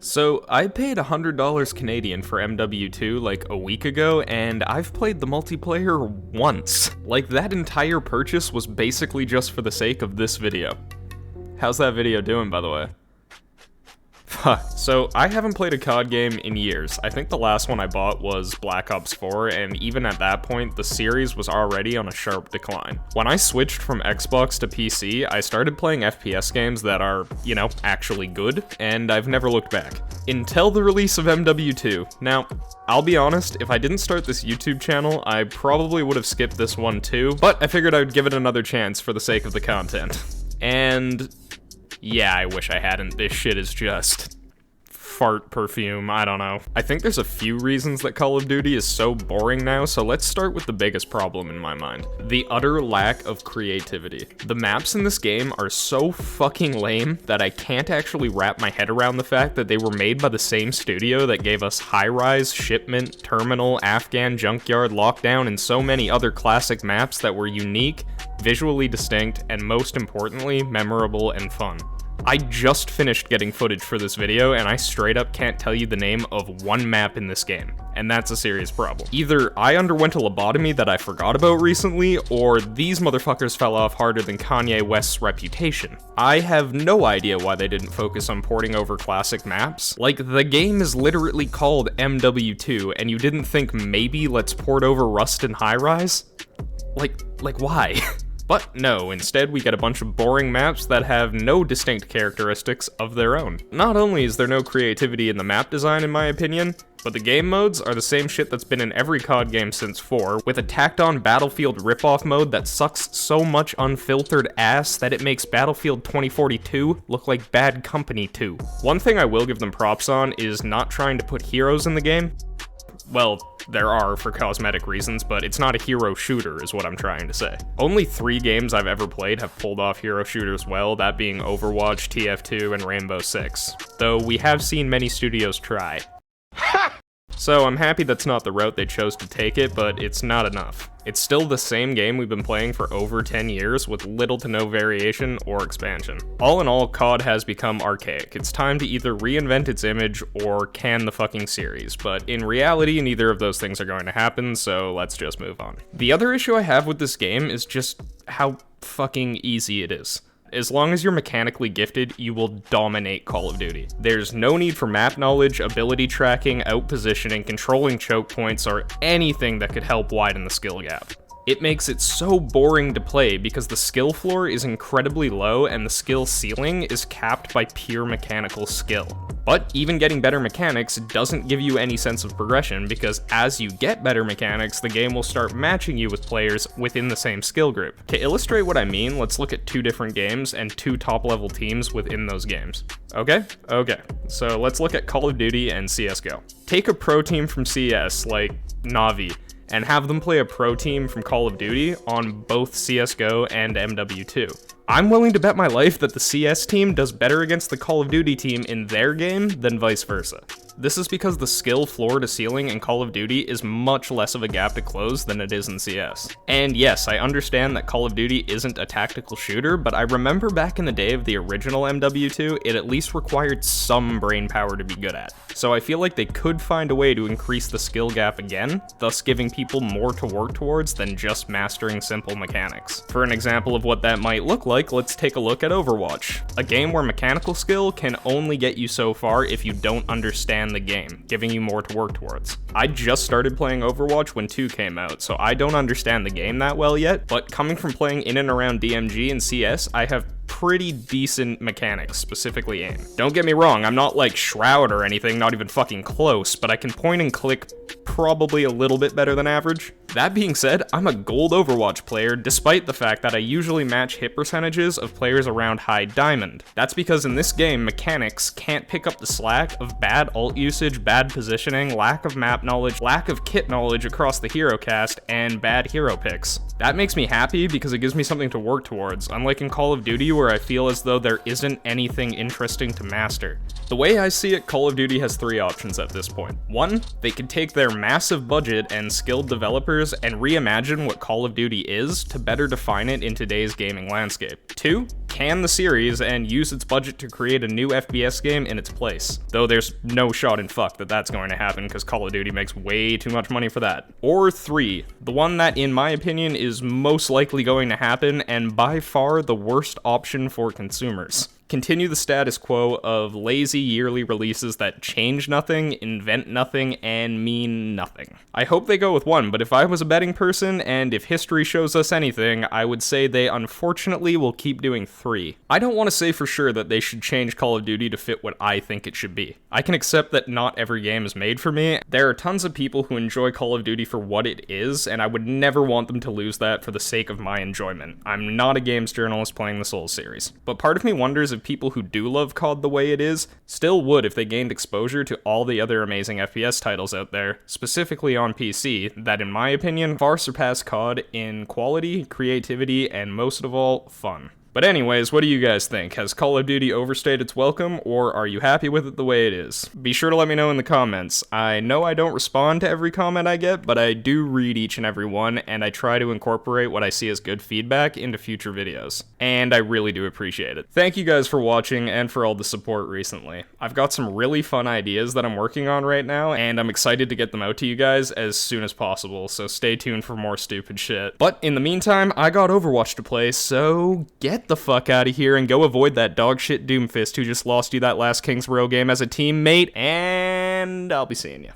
So, I paid $100 Canadian for MW2 like a week ago, and I've played the multiplayer once. Like, that entire purchase was basically just for the sake of this video. How's that video doing, by the way? So, I haven't played a COD game in years. I think the last one I bought was Black Ops 4, and even at that point, the series was already on a sharp decline. When I switched from Xbox to PC, I started playing FPS games that are, actually good, and I've never looked back. Until the release of MW2. Now, I'll be honest, if I didn't start this YouTube channel, I probably would have skipped this one too, but I figured I would give it another chance for the sake of the content. And yeah, I wish I hadn't. This shit is just fart perfume, I don't know. I think there's a few reasons that Call of Duty is so boring now, so let's start with the biggest problem in my mind. The utter lack of creativity. The maps in this game are so fucking lame that I can't actually wrap my head around the fact that they were made by the same studio that gave us High Rise, Shipment, Terminal, Afghan, Junkyard, Lockdown, and so many other classic maps that were unique, visually distinct, and most importantly, memorable and fun. I just finished getting footage for this video, and I straight up can't tell you the name of one map in this game, and that's a serious problem. Either I underwent a lobotomy that I forgot about recently, or these motherfuckers fell off harder than Kanye West's reputation. I have no idea why they didn't focus on porting over classic maps. Like, the game is literally called MW2, and you didn't think maybe let's port over Rust and High Rise? Like why? But no, instead we get a bunch of boring maps that have no distinct characteristics of their own. Not only is there no creativity in the map design in my opinion, but the game modes are the same shit that's been in every COD game since 4, with a tacked-on Battlefield ripoff mode that sucks so much unfiltered ass that it makes Battlefield 2042 look like Bad Company 2. One thing I will give them props on is not trying to put heroes in the game. Well, there are for cosmetic reasons, but it's not a hero shooter is what I'm trying to say. Only 3 games I've ever played have pulled off hero shooters well, that being Overwatch, TF2, and Rainbow Six. Though we have seen many studios try. So I'm happy that's not the route they chose to take it, but it's not enough. It's still the same game we've been playing for over 10 years with little to no variation or expansion. All in all, COD has become archaic. It's time to either reinvent its image or can the fucking series, but in reality, neither of those things are going to happen, so let's just move on. The other issue I have with this game is just how fucking easy it is. As long as you're mechanically gifted, you will dominate Call of Duty. There's no need for map knowledge, ability tracking, outpositioning, controlling choke points, or anything that could help widen the skill gap. It makes it so boring to play because the skill floor is incredibly low and the skill ceiling is capped by pure mechanical skill. But even getting better mechanics doesn't give you any sense of progression because as you get better mechanics, the game will start matching you with players within the same skill group. To illustrate what I mean, let's look at 2 different games and 2 top-level teams within those games. Okay, so let's look at Call of Duty and CSGO. Take a pro team from CS, like Na'Vi, and have them play a pro team from Call of Duty on both CSGO and MW2. I'm willing to bet my life that the CS team does better against the Call of Duty team in their game than vice versa. This is because the skill floor to ceiling in Call of Duty is much less of a gap to close than it is in CS. And yes, I understand that Call of Duty isn't a tactical shooter, but I remember back in the day of the original MW2, it at least required some brain power to be good at. So I feel like they could find a way to increase the skill gap again, thus giving people more to work towards than just mastering simple mechanics. For an example of what that might look like, let's take a look at Overwatch. A game where mechanical skill can only get you so far if you don't understand the game, giving you more to work towards. I just started playing Overwatch when 2 came out, so I don't understand the game that well yet, but coming from playing in and around DMG and CS, I have pretty decent mechanics, specifically aim. Don't get me wrong, I'm not like Shroud or anything, not even fucking close, but I can point and click probably a little bit better than average. That being said, I'm a gold Overwatch player, despite the fact that I usually match hit percentages of players around high diamond. That's because in this game, mechanics can't pick up the slack of bad ult usage, bad positioning, lack of map knowledge, lack of kit knowledge across the hero cast, and bad hero picks. That makes me happy because it gives me something to work towards, unlike in Call of Duty where I feel as though there isn't anything interesting to master. The way I see it, Call of Duty has 3 options at this point. 1, they could take their massive budget and skilled developers developers and reimagine what Call of Duty is to better define it in today's gaming landscape. 2. Can the series and use its budget to create a new FPS game in its place. Though there's no shot in fuck that that's going to happen because Call of Duty makes way too much money for that. Or 3. The one that, in my opinion, is most likely going to happen and by far the worst option for consumers. Continue the status quo of lazy yearly releases that change nothing, invent nothing, and mean nothing. I hope they go with 1, but if I was a betting person, and if history shows us anything, I would say they unfortunately will keep doing 3. I don't want to say for sure that they should change Call of Duty to fit what I think it should be. I can accept that not every game is made for me. There are tons of people who enjoy Call of Duty for what it is, and I would never want them to lose that for the sake of my enjoyment. I'm not a games journalist playing the Souls series. But part of me wonders if people who do love COD the way it is still would if they gained exposure to all the other amazing FPS titles out there, specifically on PC, that in my opinion far surpass COD in quality, creativity, and most of all, fun. But anyways, what do you guys think? Has Call of Duty overstayed its welcome, or are you happy with it the way it is? Be sure to let me know in the comments. I know I don't respond to every comment I get, but I do read each and every one, and I try to incorporate what I see as good feedback into future videos. And I really do appreciate it. Thank you guys for watching and for all the support recently. I've got some really fun ideas that I'm working on right now, and I'm excited to get them out to you guys as soon as possible, so stay tuned for more stupid shit. But in the meantime, I got Overwatch to play, so get the fuck out of here and go avoid that dogshit Doomfist who just lost you that last Kings Row game as a teammate, and I'll be seeing you.